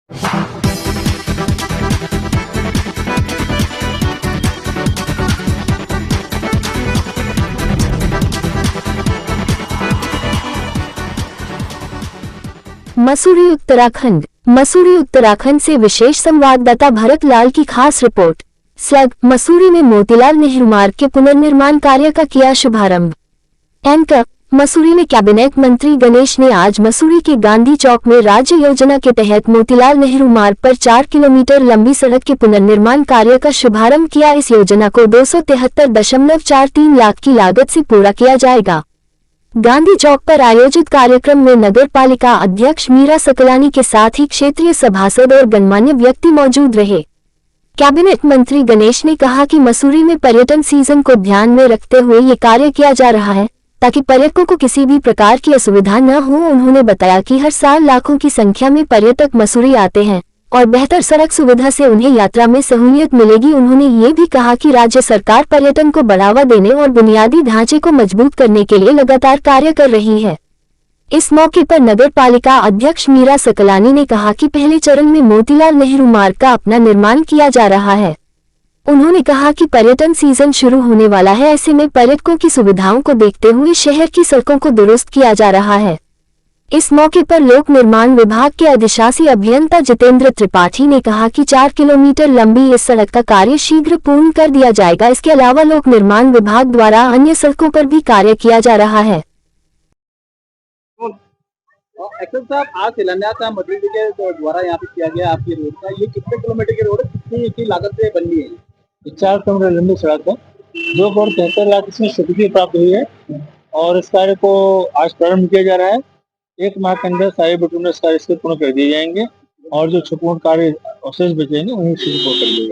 मसूरी उत्तराखंड से विशेष संवाददाता भरत लाल की खास रिपोर्ट। मसूरी में मोतीलाल नेहरू मार्ग के पुनर्निर्माण कार्य का किया शुभारंभ। एंकर मसूरी में कैबिनेट मंत्री गणेश ने आज मसूरी के गांधी चौक में राज्य योजना के तहत मोतीलाल नेहरू मार्ग पर 4 किलोमीटर लंबी सड़क के पुनर्निर्माण कार्य का शुभारंभ किया। इस योजना को 273.43 लाख की लागत से पूरा किया जाएगा। गांधी चौक पर आयोजित कार्यक्रम में नगर पालिका अध्यक्ष मीरा सकलानी के साथ ही क्षेत्रीय सभासद और गणमान्य व्यक्ति मौजूद रहे। कैबिनेट मंत्री गणेश ने कहा कि मसूरी में पर्यटन सीजन को ध्यान में रखते हुए ये कार्य किया जा रहा है ताकि पर्यटकों को किसी भी प्रकार की असुविधा न हो। उन्होंने बताया कि हर साल लाखों की संख्या में पर्यटक मसूरी आते हैं और बेहतर सड़क सुविधा से उन्हें यात्रा में सहूलियत मिलेगी। उन्होंने ये भी कहा कि राज्य सरकार पर्यटन को बढ़ावा देने और बुनियादी ढांचे को मजबूत करने के लिए लगातार कार्य कर रही है। इस मौके पर नगर पालिका अध्यक्ष मीरा सकलानी ने कहा कि पहले चरण में मोतीलाल नेहरू मार्ग का अपना निर्माण किया जा रहा है। उन्होंने कहा कि पर्यटन सीजन शुरू होने वाला है, ऐसे में पर्यटकों की सुविधाओं को देखते हुए शहर की सड़कों को दुरुस्त किया जा रहा है। इस मौके पर लोक निर्माण विभाग के अधिशासी अभियंता जितेंद्र त्रिपाठी ने कहा कि 4 किलोमीटर लंबी इस सड़क का कार्य शीघ्र पूर्ण कर दिया जाएगा। इसके अलावा लोक निर्माण विभाग द्वारा अन्य सड़कों पर भी कार्य किया जा रहा है। एक्टर साहब, आज शिलान्यास मंत्री जी के द्वारा यहाँ पे किया गया आपकी रोड का, ये कितने किलोमीटर की रोड है, कितनी की लागत से बननी है? 4 किलोमीटर लंबी सड़क है, 2 करोड़ 73 लाख इसमें स्वीकृति प्राप्त हुई है और इस कार्य को आज प्रारंभ किया जा रहा है। 1 माह के अंदर सारे बिटुमिनस कार्य इसके पूर्ण कर दिए जाएंगे और जो छोटे कार्य अवशेष बचेंगे उन्हें पूर्ण कर दिए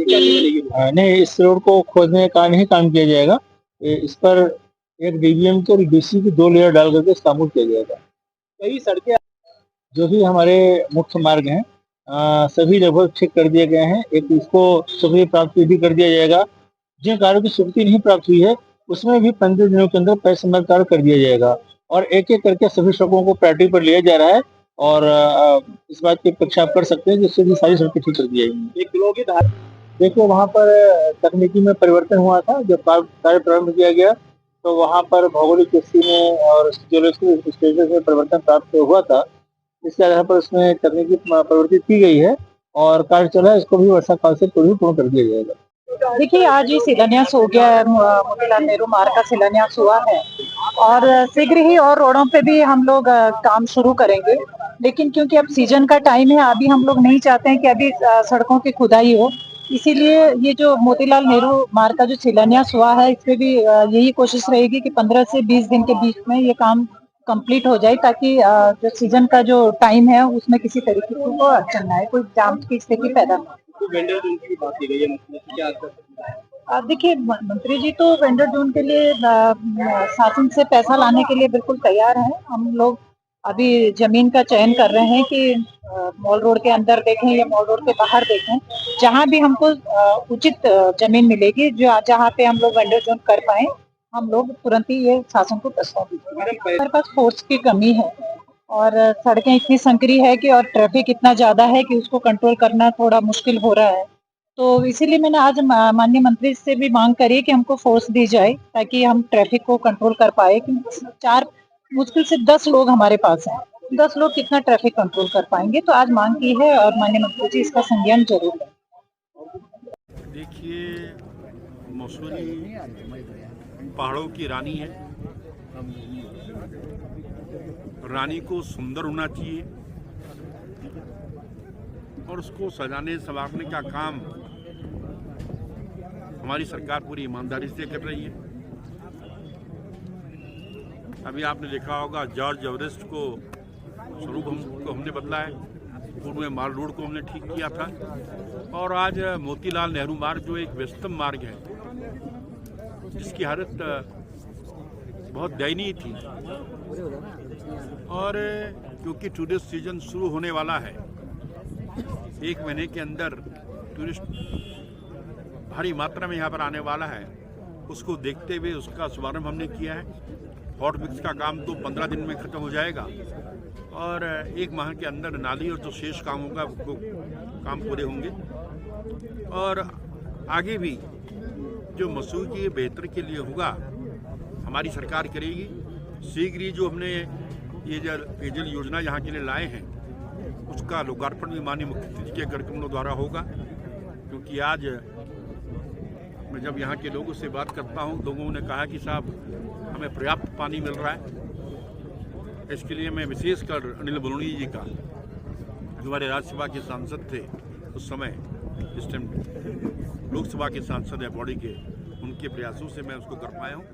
जाएंगे। नहीं, इस रोड को खोदने का नहीं काम किया जाएगा। इस पर एक डीबीएम के और डीसी की 2 लेयर डाल करके इसका अमूल किया जाएगा। कई सड़कें जो भी हमारे मुख्य मार्ग हैं सभी लगभग ठीक कर दिए गए हैं। एक इसको स्वीकृति प्राप्त भी कर दिया जाएगा। जिन कार्यों की स्वीकृति नहीं प्राप्त हुई है उसमें भी 15 दिनों के अंदर पैसे कार्य कर दिया जाएगा और एक एक करके सभी सड़कों को प्रायोरिटी पर लिया जा रहा है और इस बात की अपेक्षा आप कर सकते हैं जिससे भी सारी सड़कें ठीक कर दी जाएंगी। 1 किलो की धार देखिए, वहाँ पर तकनीकी में परिवर्तन हुआ था। जब कार्य प्रारंभ किया गया तो वहाँ पर भौगोलिक स्थिति में और जियोलॉजिकल स्टेटस में परिवर्तन प्राप्त हुआ था। इसके आधार पर उसमें तकनीकी परिवर्तित की गई है और कार्य चल रहा है। इसको भी वर्षा काल से पूर्ण कर दिया जाएगा। देखिए, आज ही शिलान्यास हो गया है, मोतीलाल नेहरू मार्ग का शिलान्यास हुआ है और शीघ्र ही और रोडों पे भी हम लोग काम शुरू करेंगे। लेकिन क्योंकि अब सीजन का टाइम है, अभी हम लोग नहीं चाहते हैं कि अभी सड़कों की खुदाई हो, इसीलिए ये जो मोतीलाल नेहरू मार्ग का जो शिलान्यास हुआ है इसमें भी यही कोशिश रहेगी कि 15 से 20 दिन के बीच में ये काम कंप्लीट हो जाए ताकि जो सीजन का जो टाइम है उसमें किसी तरीके की कोई अड़चन ना आए, कोई जाम की स्थिति पैदा ना हो। वेंडर जोन की बात की गई है, क्या देखिए, मंत्री जी तो वेंडर जोन के लिए शासन से पैसा लाने के लिए बिल्कुल तैयार हैं। हम लोग अभी जमीन का चयन कर रहे हैं कि मॉल रोड के अंदर देखें या मॉल रोड के बाहर देखें, जहां भी हमको उचित जमीन मिलेगी जहां पे हम लोग वेंडर जोन कर पाए, हम लोग तुरंत ही ये शासन को प्रस्ताव देंगे। हमारे पास फोर्स की कमी है और सड़कें इतनी संकरी है कि और ट्रैफिक इतना ज्यादा है कि उसको कंट्रोल करना थोड़ा मुश्किल हो रहा है। तो इसीलिए मैंने आज माननीय मंत्री से भी मांग करी कि हमको फोर्स दी जाए ताकि हम ट्रैफिक को कंट्रोल कर पाए। कि 4 मुश्किल से 10 लोग हमारे पास हैं, 10 लोग कितना ट्रैफिक कंट्रोल कर पाएंगे। तो आज मांग की है और माननीय मंत्री जी इसका संज्ञान जरूर है। देखिए, मसूरी पहाड़ों की रानी है। रानी को सुंदर होना चाहिए और उसको सजाने संवारने का काम हमारी सरकार पूरी ईमानदारी से कर रही है। अभी आपने देखा होगा जॉर्ज एवरेस्ट को स्वरूप हमने बदला है, पूर्व में माल रोड को हमने ठीक किया था और आज मोतीलाल नेहरू मार्ग जो एक व्यस्तम मार्ग है जिसकी हालत बहुत दयनीय थी और क्योंकि टूरिस्ट सीजन शुरू होने वाला है, 1 महीने के अंदर टूरिस्ट भारी मात्रा में यहाँ पर आने वाला है, उसको देखते हुए उसका शुभारंभ हमने किया है। हॉट मिक्स का काम तो 15 दिन में ख़त्म हो जाएगा और एक माह के अंदर नाली और जो शेष काम होगा वो काम पूरे होंगे। और आगे भी जो मसूरी की बेहतर के लिए होगा हमारी सरकार करेगी। शीघ्र ही जो हमने ये जो पेयजल योजना यहाँ के लिए लाए हैं उसका लोकार्पण भी माननीय मुख्यमंत्री के कार्यक्रमों द्वारा होगा। क्योंकि आज मैं जब यहाँ के लोगों से बात करता हूँ, लोगों ने कहा कि साहब हमें पर्याप्त पानी मिल रहा है। इसके लिए मैं विशेषकर अनिल बलूनी जी का, जो हमारे राज्यसभा के सांसद थे उस समय, इस टाइम लोकसभा के सांसद है बॉडी के, उनके प्रयासों से मैं उसको कर पाया हूँ।